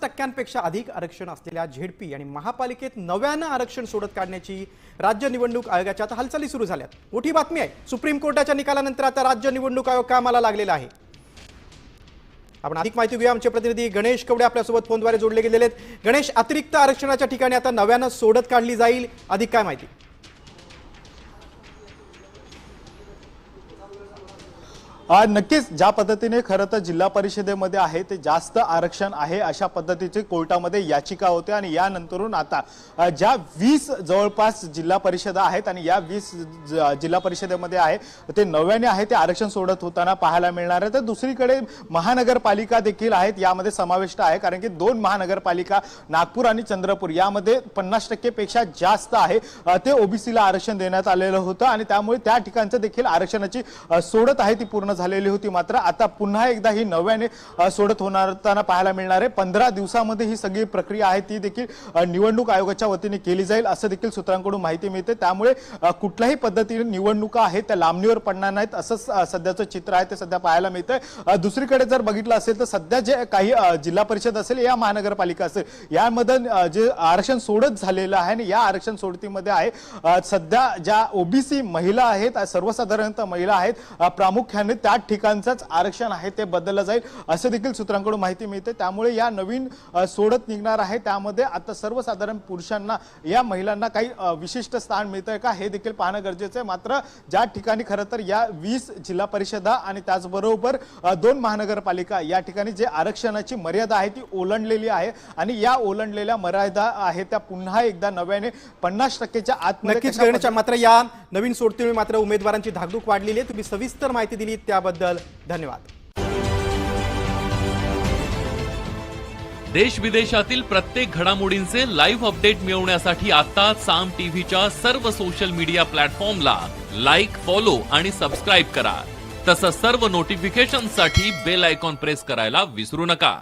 50% अधिक आरक्षण असलेल्या झेडपी आणि महापालिकेत नव्यानं आरक्षण सोडत काढण्याची राज्य निवडणूक आयोगाच्या आता हालचाली सुरू झाल्यात। मोठी बातमी आहे, सुप्रीम कोर्टाच्या निकालानंतर आता राज्य निवडणूक आयोग कामाला लागलेला आहे। आपण अधिक माहिती घेऊया, आमचे प्रतिनिधी गणेश कवडे आपल्यासोबत फोनद्वारे जोडले गेलेले आहेत। गणेश, अतिरिक्त आरक्षणाच्या ठिकाणी आता नव्यानं सोडत काढली जाईल, अधिक काय माहिती? नक्कीच ज्या पद्धतीने खरं तर जिल्हा परिषदेमध्ये आहे ते जास्त आरक्षण आहे अशा पद्धतीची कोर्टामध्ये याचिका होते आणि यानंतरून आता ज्या 20 जवळपास जिल्हा परिषदा आहेत आणि या 20 जिल्हा परिषदेमध्ये आहे ते नव्याने आहे ते आरक्षण सोडत होताना पाहायला मिळणार आहे। तर दुसरीकडे महानगरपालिका देखील आहेत यामध्ये समाविष्ट आहे, कारण की 2 महानगरपालिका नागपूर आणि चंद्रपूर यामध्ये 50% पेक्षा जास्त आहे ते ओबीसीला आरक्षण देण्यात आलेलं होतं आणि त्यामुळे त्या ठिकाणचं देखील आरक्षणाची सोडत आहे ती पूर्ण झालेली होती। मात्र आता पुन्हा एकदा ही नव्याने सोडत होताना पाहायला मिळणार आहे। 15 दिवसांमध्ये ही सगळी प्रक्रिया आहे ती देखील निवडणूक आयोगाच्या वतीने केली जाईल असं देखील सूत्रांकडून माहिती मिळते। त्यामुळे कुठल्याही पद्धतीने निवडणुका आहेत त्या लांबणीवर पडणार नाहीत असं सध्याचं चित्र आहे ते सध्या पाहायला मिळतंय। दुसरीकडे जर बघितलं असेल तर सध्या जे काही जिल्हा परिषद असेल या महानगरपालिका असेल यामध्ये जे आरक्षण सोडत झालेलं आहे आणि या आरक्षण सोडतीमध्ये आहे सध्या ज्या ओबीसी महिला आहेत, सर्वसाधारणतः महिला आहेत, प्रामुख्याने त्या ठिकाणचंच आरक्षण आहे ते बदललं जाईल असं देखील सूत्रांकडून माहिती मिळते। त्यामुळे या नवीन सोडत निघणार आहे त्यामध्ये आता सर्वसाधारण पुरुषांना या महिलांना काही विशिष्ट स्थान मिळतंय का हे देखील पाहणं गरजेचं आहे। मात्र ज्या ठिकाणी खरं तर या 20 जिल्हा परिषदा आणि त्याचबरोबर 2 महानगरपालिका या ठिकाणी जे आरक्षणाची मर्यादा आहे ती ओलांडलेली आहे आणि या ओलांडलेल्या मर्यादा आहे त्या पुन्हा एकदा नव्याने 50%च्या आत नक्कीच गणेशच्या मात्र या नवीन सोडतीमुळे मात्र उमेदवारांची धाकधूक वाढलेली आहे। तुम्ही सविस्तर माहिती दिली त्याबद्दल धन्यवाद। देश विदेशातील प्रत्येक घडामोडींचे लाईव्ह अपडेट मिळवण्यासाठी आता साम टीव्हीच्या सर्व सोशल मीडिया प्लॅटफॉर्मला लाईक, फॉलो आणि सबस्क्राईब करा। तसंच सर्व नोटिफिकेशनसाठी बेल आयकॉन प्रेस करायला विसरू नका।